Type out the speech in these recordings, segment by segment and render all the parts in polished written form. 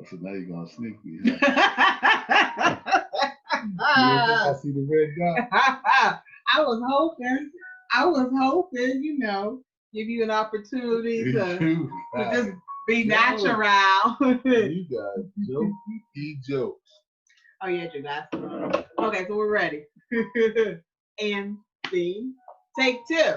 So now you're gonna sneak me. Huh? You don't think I see the red dot? I was hoping, you know, give you an opportunity to just be natural. You got jokey jokes. Oh yeah, Drew, that's okay. So we're ready. And scene, take two.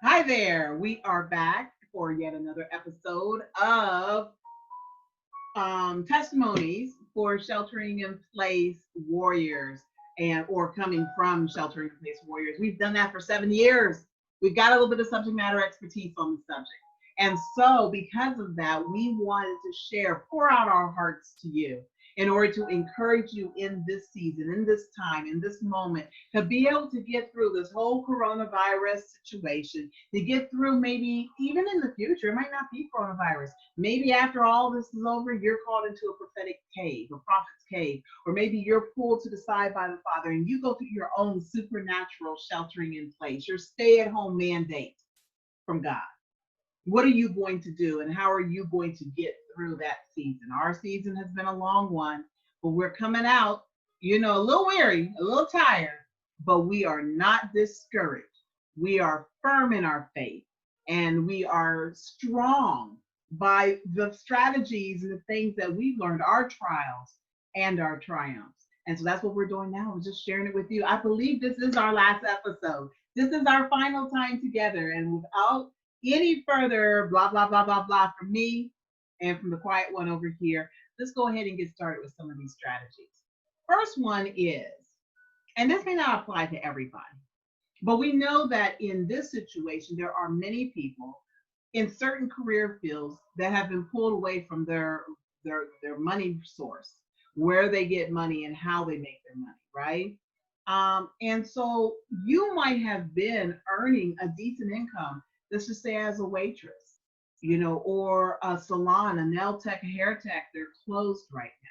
Hi there. We are back for yet another episode of testimonies for sheltering in place warriors and or coming from sheltering in place warriors. We've done that for 7 years. We've got a little bit of subject matter expertise on the subject. And so because of that, we wanted to share, pour out our hearts to you in order to encourage you in this season, in this time, in this moment, to be able to get through this whole coronavirus situation, to get through maybe even in the future, it might not be coronavirus. Maybe after all this is over, you're called into a prophetic cave, a prophet's cave, or maybe you're pulled to the side by the Father and you go through your own supernatural sheltering in place, your stay-at-home mandate from God. What are you going to do and how are you going to get through that season? Our season has been a long one, but we're coming out, you know, a little weary, a little tired, but we are not discouraged. We are firm in our faith and we are strong by the strategies and the things that we've learned, our trials and our triumphs. And so that's what we're doing now. We're just sharing it with you. I believe this is our last episode. This is our final time together. And without any further blah, blah, blah, blah, blah from me and from the quiet one over here, let's go ahead and get started with some of these strategies. First one is, and this may not apply to everybody, but we know that in this situation, there are many people in certain career fields that have been pulled away from their money source, where they get money and how they make their money, right? And so you might have been earning a decent income, let's just say as a waitress, you know, or a salon, a nail tech, a hair tech, they're closed right now.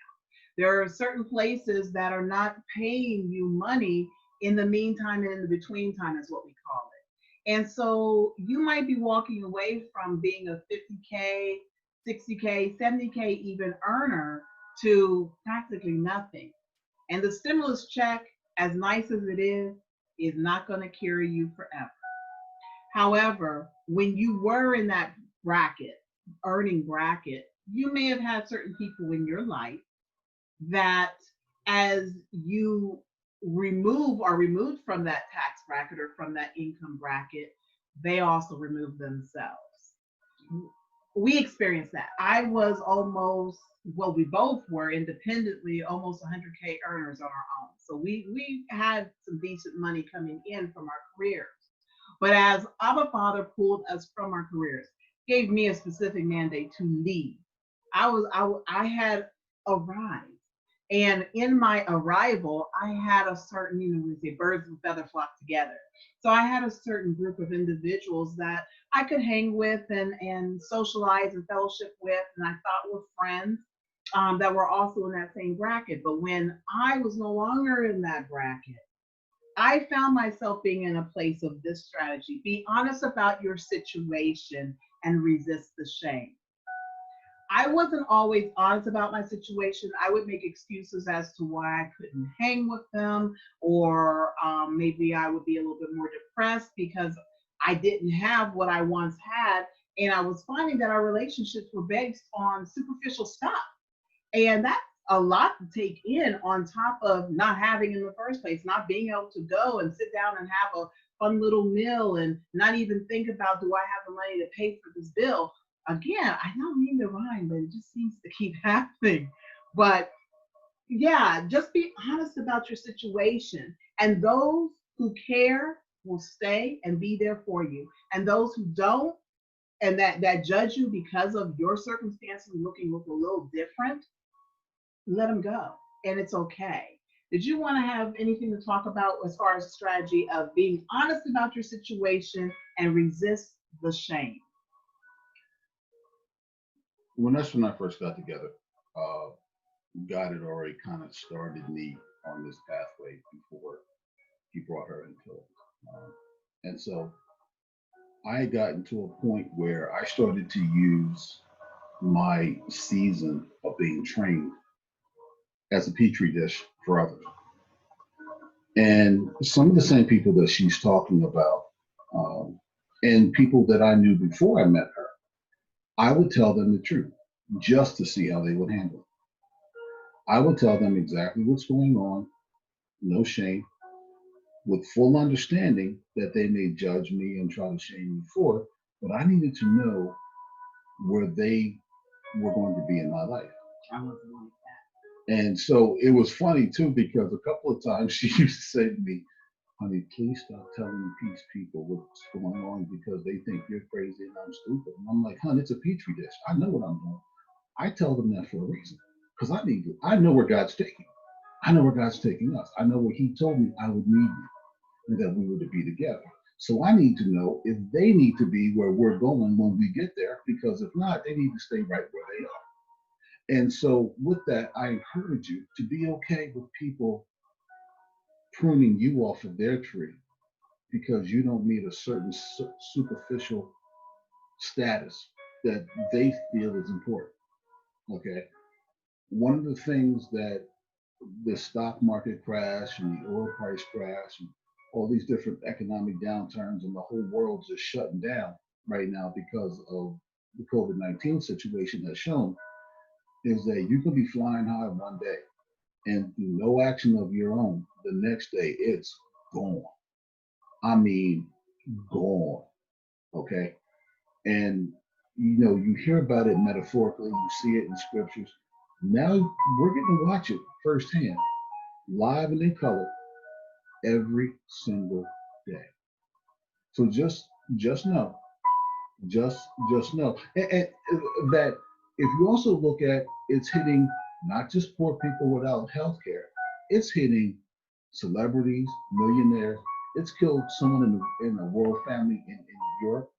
There are certain places that are not paying you money in the meantime and in the between time is what we call it. And so you might be walking away from being a 50K, 60K, 70K even earner to practically nothing. And the stimulus check, as nice as it is not going to carry you forever. However, when you were in that bracket, earning bracket, you may have had certain people in your life that as you are removed from that tax bracket or from that income bracket, they also remove themselves. We experienced that. I was almost, well, we both were independently almost 100K earners on our own. So we had some decent money coming in from our careers. But as Abba Father pulled us from our careers, gave me a specific mandate to leave. I had arrived. And in my arrival, I had a certain, you know, we say birds of a feather flock together. So I had a certain group of individuals that I could hang with and socialize and fellowship with, and I thought were friends that were also in that same bracket. But when I was no longer in that bracket, I found myself being in a place of this strategy. Be honest about your situation and resist the shame. I wasn't always honest about my situation. I would make excuses as to why I couldn't hang with them, or maybe I would be a little bit more depressed because I didn't have what I once had. And I was finding that our relationships were based on superficial stuff. And that's a lot to take in on top of not having in the first place, not being able to go and sit down and have a fun little meal and not even think about, do I have the money to pay for this bill? Again, I don't mean to rhyme, but it just seems to keep happening. But yeah, just be honest about your situation. And those who care will stay and be there for you. And those who don't, and that judge you because of your circumstances looking look a little different, let them go, and it's okay. Did you want to have anything to talk about as far as strategy of being honest about your situation and resist the shame? When that's when I first got together, uh, God had already kind of started me on this pathway before he brought her into it. And so I had gotten to a point where I started to use my season of being trained as a petri dish for others. And some of the same people that she's talking about, um, and people that I knew before I met her, I would tell them the truth just to see how they would handle it. I would tell them exactly what's going on, no shame, with full understanding that they may judge me and try to shame me for it, but I needed to know where they were going to be in my life. I wasn't like And so it was funny too, because a couple of times she used to say to me, honey, please stop telling these people what's going on because they think you're crazy and I'm stupid. And I'm like, honey, it's a petri dish. I know what I'm doing. I tell them that for a reason because I know where God's taking me. I know where God's taking us. I know where he told me I would need you and that we were to be together. So I need to know if they need to be where we're going when we get there, because if not, they need to stay right where they are. And so with that, I encourage you to be okay with people pruning you off of their tree because you don't meet a certain superficial status that they feel is important. Okay. One of the things that the stock market crash and the oil price crash and all these different economic downturns and the whole world's just shutting down right now because of the COVID-19 situation has shown is that you can be flying high one day and through no action of your own, the next day it's gone. I mean, gone. Okay. And you hear about it metaphorically, you see it in scriptures. Now we're getting to watch it firsthand, live and in color, every single day. So just know, just know, and that if you also look at it's hitting not just poor people without health care, it's hitting celebrities, millionaires. It's killed someone in the royal family in Europe,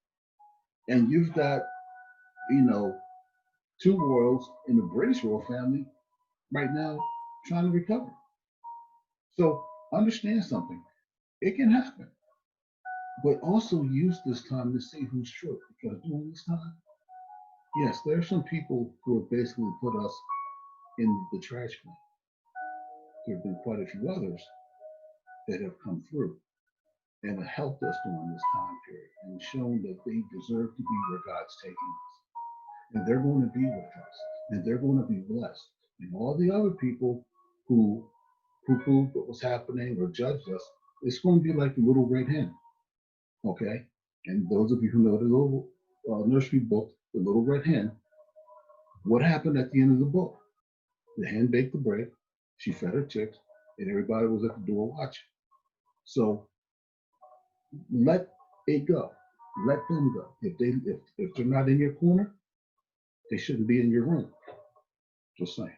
and you've got you know two royals in the British royal family right now trying to recover. So understand something. It can happen, but also use this time to see who's true. Because during this time, yes, there are some people who have basically put us in the trash can. There have been quite a few others that have come through and have helped us during this time period and shown that they deserve to be where God's taking us. And they're going to be with us and they're going to be blessed. And all the other people who poo-pooed what was happening or judged us, it's going to be like the little red hen. Okay. And those of you who know the little nursery book, The Little Red Hen, what happened at the end of the book? The hen baked the bread, she fed her chicks, and everybody was at the door watching. So let it go. Let them go. If they're not in your corner, they shouldn't be in your room. Just saying.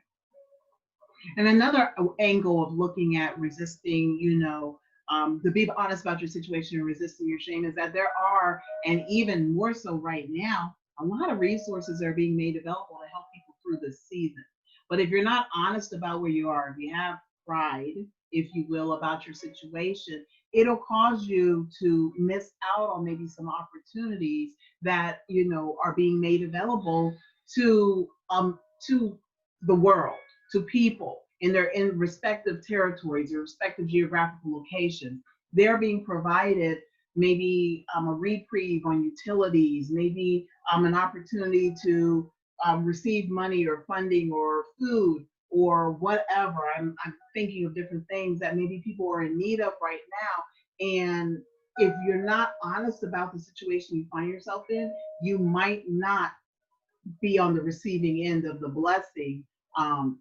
And another angle of looking at resisting, to be honest about your situation and resisting your shame is that there are, and even more so right now, a lot of resources are being made available to help people through this season. But if you're not honest about where you are, if you have pride, if you will, about your situation, it'll cause you to miss out on maybe some opportunities that, are being made available to the world, to people in respective territories or respective geographical locations. They're being provided maybe a reprieve on utilities, maybe an opportunity to receive money or funding or food or whatever. I'm thinking of different things that maybe people are in need of right now. And if you're not honest about the situation you find yourself in, you might not be on the receiving end of the blessing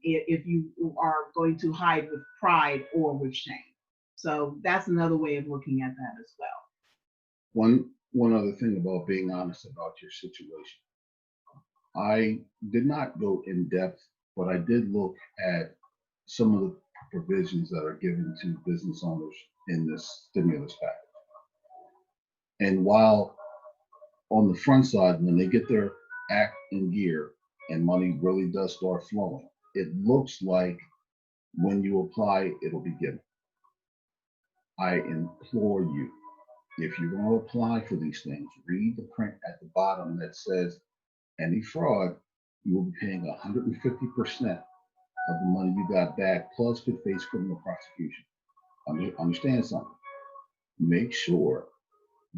if you are going to hide with pride or with shame. So that's another way of looking at that as well. one other thing about being honest about your situation. I did not go in depth, but I did look at some of the provisions that are given to business owners in this stimulus package. And while on the front side, when they get their act in gear and money really does start flowing, it looks like when you apply, it'll be given. I implore you, if you're going to apply for these things, read the print at the bottom that says any fraud, you will be paying 150% of the money you got back, plus could face criminal prosecution. Understand something. Make sure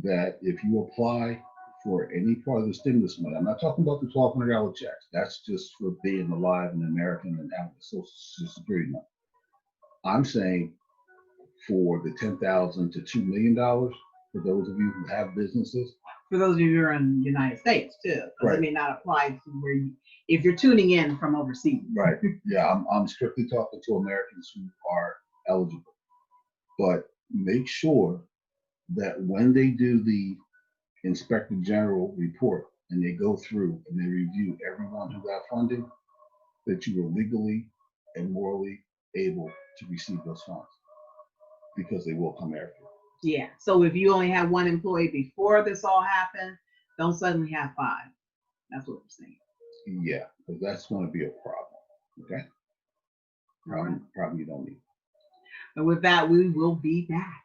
that if you apply for any part of the stimulus money, I'm not talking about the $1,200 checks. That's just for being alive and American and having the Social Security money. I'm saying for the $10,000 to $2 million, for those of you who have businesses. For those of you who are in the United States too, because Right. it may not apply to where you, if you're tuning in from overseas. Right. Yeah, I'm strictly talking to Americans who are eligible. But make sure that when they do the Inspector General report and they go through and they review everyone who got funding, that you were legally and morally able to receive those funds, because they will come after you. Yeah. So if you only have one employee before this all happened, don't suddenly have 5. That's what we're saying. Yeah, because that's going to be a problem. Okay. Problem you don't need. And with that, we will be back.